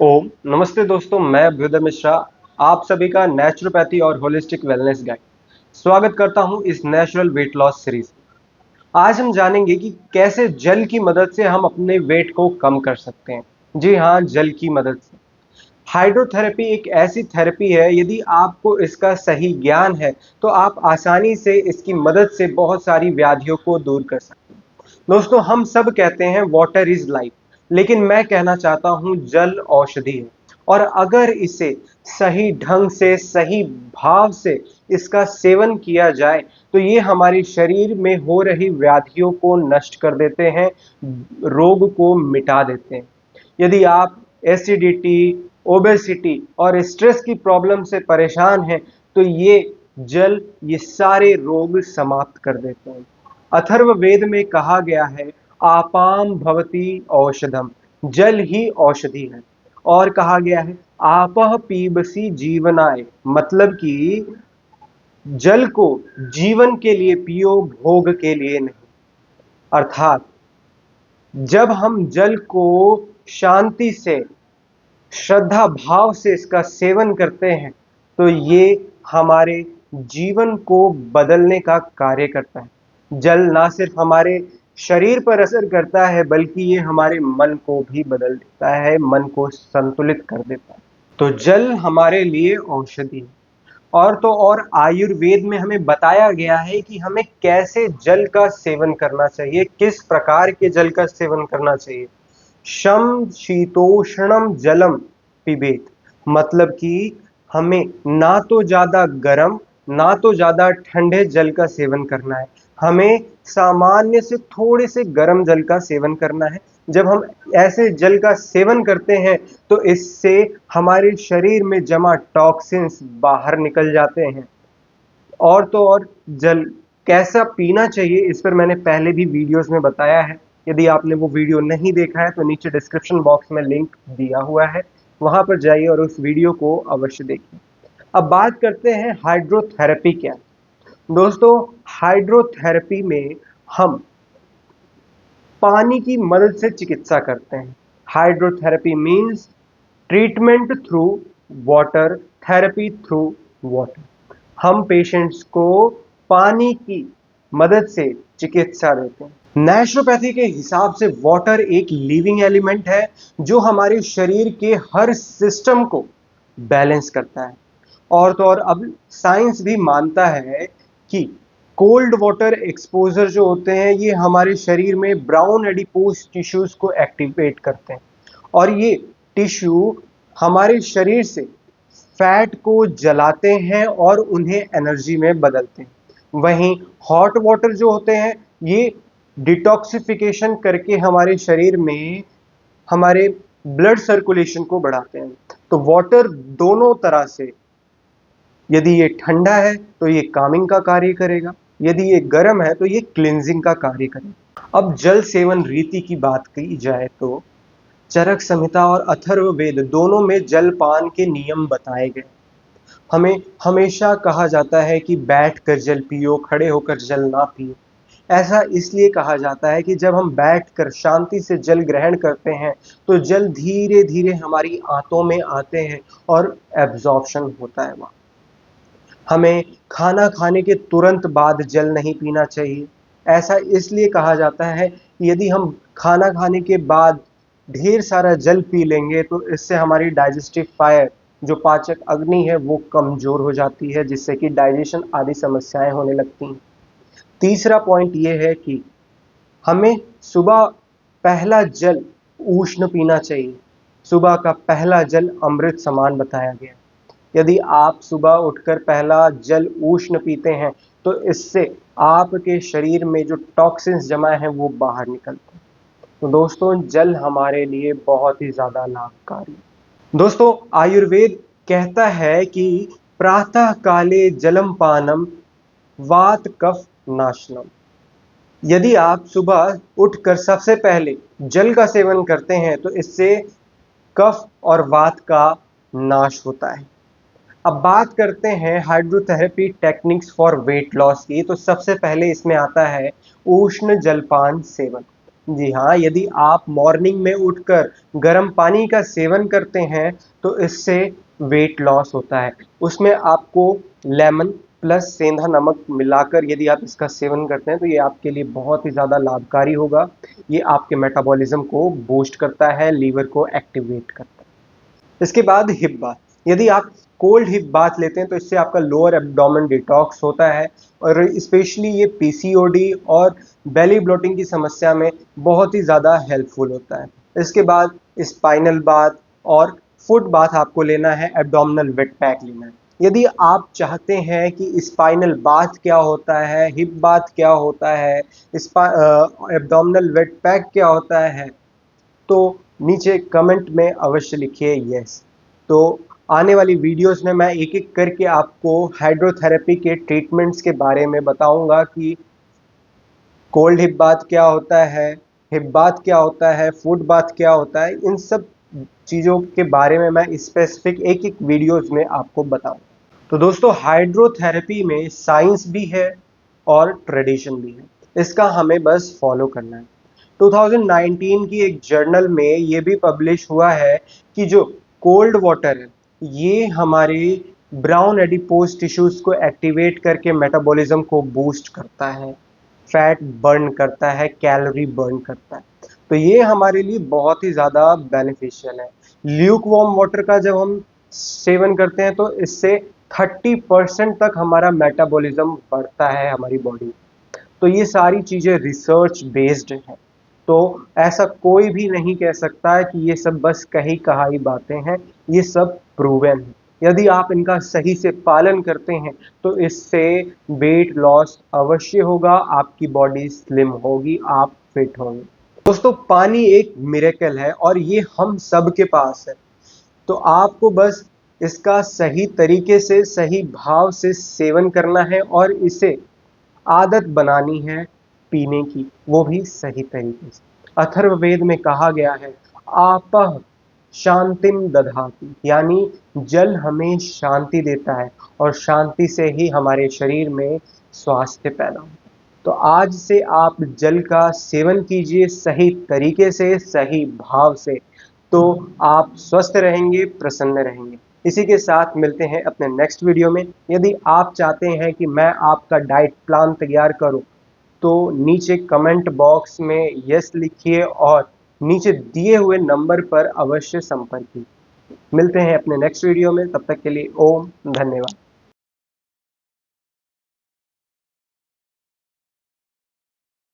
ओम नमस्ते दोस्तों, मैं अभ्युदय मिश्रा आप सभी का नेचुरोपैथी और होलिस्टिक वेलनेस गाइड स्वागत करता हूं इस नेचुरल वेट लॉस सीरीज में। आज हम जानेंगे कि कैसे जल की मदद से हम अपने वेट को कम कर सकते हैं। जी हाँ, जल की मदद से। हाइड्रोथेरेपी एक ऐसी थेरेपी है, यदि आपको इसका सही ज्ञान है तो आप आसानी से इसकी मदद से बहुत सारी व्याधियों को दूर कर सकते हैं। दोस्तों, हम सब कहते हैं वाटर इज लाइफ, लेकिन मैं कहना चाहता हूं जल औषधि है। और अगर इसे सही ढंग से, सही भाव से इसका सेवन किया जाए तो ये हमारे शरीर में हो रही व्याधियों को नष्ट कर देते हैं, रोग को मिटा देते हैं। यदि आप एसिडिटी, ओबेसिटी और स्ट्रेस की प्रॉब्लम से परेशान हैं तो ये सारे रोग समाप्त कर देते हैं। अथर्ववेद में कहा गया है, आपाम भवती औषधम, जल ही औषधि है। और कहा गया है, आपह पीबसी जीवनाय, मतलब कि जल को जीवन के लिए पियो, भोग के लिए नहीं। अर्थात जब हम जल को शांति से, श्रद्धा भाव से इसका सेवन करते हैं तो ये हमारे जीवन को बदलने का कार्य करता है। जल ना सिर्फ हमारे शरीर पर असर करता है बल्कि ये हमारे मन को भी बदल देता है, मन को संतुलित कर देता है। तो जल हमारे लिए औषधि है। और तो और आयुर्वेद में हमें बताया गया है कि हमें कैसे जल का सेवन करना चाहिए, किस प्रकार के जल का सेवन करना चाहिए। शम शीतोष्णम जलम पिबेत, मतलब कि हमें ना तो ज्यादा गर्म ना तो ज्यादा ठंडे जल का सेवन करना है, हमें सामान्य से थोड़े से गर्म जल का सेवन करना है। जब हम ऐसे जल का सेवन करते हैं तो इससे हमारे शरीर में जमा टॉक्सिन्स बाहर निकल जाते हैं। और तो और जल कैसा पीना चाहिए इस पर मैंने पहले भी वीडियोस में बताया है। यदि आपने वो वीडियो नहीं देखा है तो नीचे डिस्क्रिप्शन बॉक्स में लिंक दिया हुआ है, वहां पर जाइए और उस वीडियो को अवश्य देखिए। अब बात करते हैं हाइड्रोथेरेपी क्या है। दोस्तों, हाइड्रोथेरेपी में हम पानी की मदद से चिकित्सा करते हैं। Hydrotherapy means treatment through water, therapy through water. हम पेशेंट्स को पानी की मदद से चिकित्सा देते हैं। नेचुरोपैथी के हिसाब से वाटर एक लिविंग एलिमेंट है जो हमारे शरीर के हर सिस्टम को बैलेंस करता है। और तो और अब साइंस भी मानता है कि कोल्ड वाटर एक्सपोजर जो होते हैं ये हमारे शरीर में ब्राउन एडिपोज टिश्यूज को एक्टिवेट करते हैं, और ये टिश्यू हमारे शरीर से फैट को जलाते हैं और उन्हें एनर्जी में बदलते हैं। वहीं हॉट वाटर जो होते हैं ये डिटॉक्सिफिकेशन करके हमारे शरीर में हमारे ब्लड सर्कुलेशन को बढ़ाते हैं। तो वाटर दोनों तरह से, यदि ये ठंडा है तो ये कामिंग का कार्य करेगा, यदि ये गर्म है तो ये क्लिनजिंग का कार्य करेगा। अब जल सेवन रीति की बात की जाए तो चरक संहिता और अथर्ववेद दोनों में जलपान के नियम बताए गए। हमें हमेशा कहा जाता है कि बैठकर जल पियो, खड़े होकर जल ना पियो। ऐसा इसलिए कहा जाता है कि जब हम बैठकर शांति से जल ग्रहण करते हैं तो जल धीरे धीरे हमारी आंतों में आते हैं और एब्जॉर्प्शन होता है वहाँ। हमें खाना खाने के तुरंत बाद जल नहीं पीना चाहिए। ऐसा इसलिए कहा जाता है कि यदि हम खाना खाने के बाद ढेर सारा जल पी लेंगे तो इससे हमारी डाइजेस्टिव फायर, जो पाचक अग्नि है, वो कमजोर हो जाती है, जिससे कि डाइजेशन आदि समस्याएं होने लगती हैं। तीसरा पॉइंट ये है कि हमें सुबह पहला जल उष्ण पीना चाहिए। सुबह का पहला जल अमृत समान बताया गया। यदि आप सुबह उठकर पहला जल उष्ण पीते हैं तो इससे आपके शरीर में जो टॉक्सिन्स जमा हैं वो बाहर निकलते हैं। तो दोस्तों, जल हमारे लिए बहुत ही ज्यादा लाभकारी है। दोस्तों, आयुर्वेद कहता है कि प्रातः काले जलम पानम वात कफ नाशनम। यदि आप सुबह उठकर सबसे पहले जल का सेवन करते हैं तो इससे कफ और वात का नाश होता है। अब बात करते हैं hydrotherapy techniques for weight loss की। तो सबसे पहले इसमें आता है उष्ण जलपान सेवन। जी हाँ, यदि आप मॉर्निंग में उठकर गर्म पानी का सेवन करते हैं तो इससे वेट लॉस होता है। उसमें आपको लेमन प्लस सेंधा नमक मिलाकर यदि आप इसका सेवन करते हैं तो ये आपके लिए बहुत ही ज़्यादा लाभकारी होगा। ये आपके मेटाबॉलिज्म को बूस्ट करता है, लीवर को एक्टिवेट करता है। इसके बाद हिप बाथ, यदि आप कोल्ड हिप बाथ लेते हैं तो इससे आपका लोअर एब्डोमेन डिटॉक्स होता है और स्पेशली ये पीसीओडी और बेली ब्लोटिंग की समस्या में बहुत ही ज़्यादा हेल्पफुल होता है। इसके बाद स्पाइनल बाथ और फुट बाथ आपको लेना है, एब्डोमिनल वेट पैक लेना है। यदि आप चाहते हैं कि स्पाइनल बाथ क्या होता है, हिप बाथ क्या होता है, एब्डोमिनल वेट पैक क्या होता है, तो नीचे कमेंट में अवश्य लिखिए यस। तो आने वाली वीडियोस में मैं एक एक करके आपको हाइड्रोथेरेपी के ट्रीटमेंट्स के बारे में बताऊंगा कि कोल्ड हिप बाथ क्या होता है, हिप बाथ क्या होता है, फुट बाथ क्या होता है। इन सब चीज़ों के बारे में मैं स्पेसिफिक एक एक वीडियोस में आपको बताऊंगा। तो दोस्तों, हाइड्रोथेरेपी में साइंस भी है और ट्रेडिशन भी है, इसका हमें बस फॉलो करना है। 2019 की एक जर्नल में ये भी पब्लिश हुआ है कि जो कोल्ड वाटर है ये हमारे ब्राउन एडिपोज टिश्यूज को एक्टिवेट करके मेटाबॉलिज्म को बूस्ट करता है, फैट बर्न करता है, कैलोरी बर्न करता है। तो ये हमारे लिए बहुत ही ज़्यादा बेनिफिशियल है। ल्यूक वार्म वाटर का जब हम सेवन करते हैं तो इससे 30% तक हमारा मेटाबॉलिज्म बढ़ता है हमारी बॉडी में। तो ये सारी चीज़ें रिसर्च बेस्ड हैं। तो ऐसा कोई भी नहीं कह सकता है कि ये सब बस कही कहाई बातें हैं, ये सब प्रूवन है। यदि आप इनका सही से पालन करते हैं तो इससे वेट लॉस अवश्य होगा, आपकी बॉडी स्लिम होगी, आप फिट होंगे। दोस्तों, पानी एक मिरेकल है और ये हम सब के पास है। तो आपको बस इसका सही तरीके से, सही भाव से सेवन करना है और इसे आदत बनानी है पीने की, वो भी सही तरीके से। अथर्ववेद में कहा गया है, आपः शांतिम दधाति, यानी जल हमें शांति देता है और शांति से ही हमारे शरीर में स्वास्थ्य पैदा होता है। तो आज से आप जल का सेवन कीजिए सही तरीके से, सही भाव से, तो आप स्वस्थ रहेंगे, प्रसन्न रहेंगे। इसी के साथ मिलते हैं अपने नेक्स्ट वीडियो में। यदि आप चाहते हैं कि मैं आपका डाइट प्लान तैयार करूं तो नीचे कमेंट बॉक्स में यस लिखिए और नीचे दिए हुए नंबर पर अवश्य संपर्क कीजिए। मिलते हैं अपने नेक्स्ट वीडियो में, तब तक के लिए ओम धन्यवाद।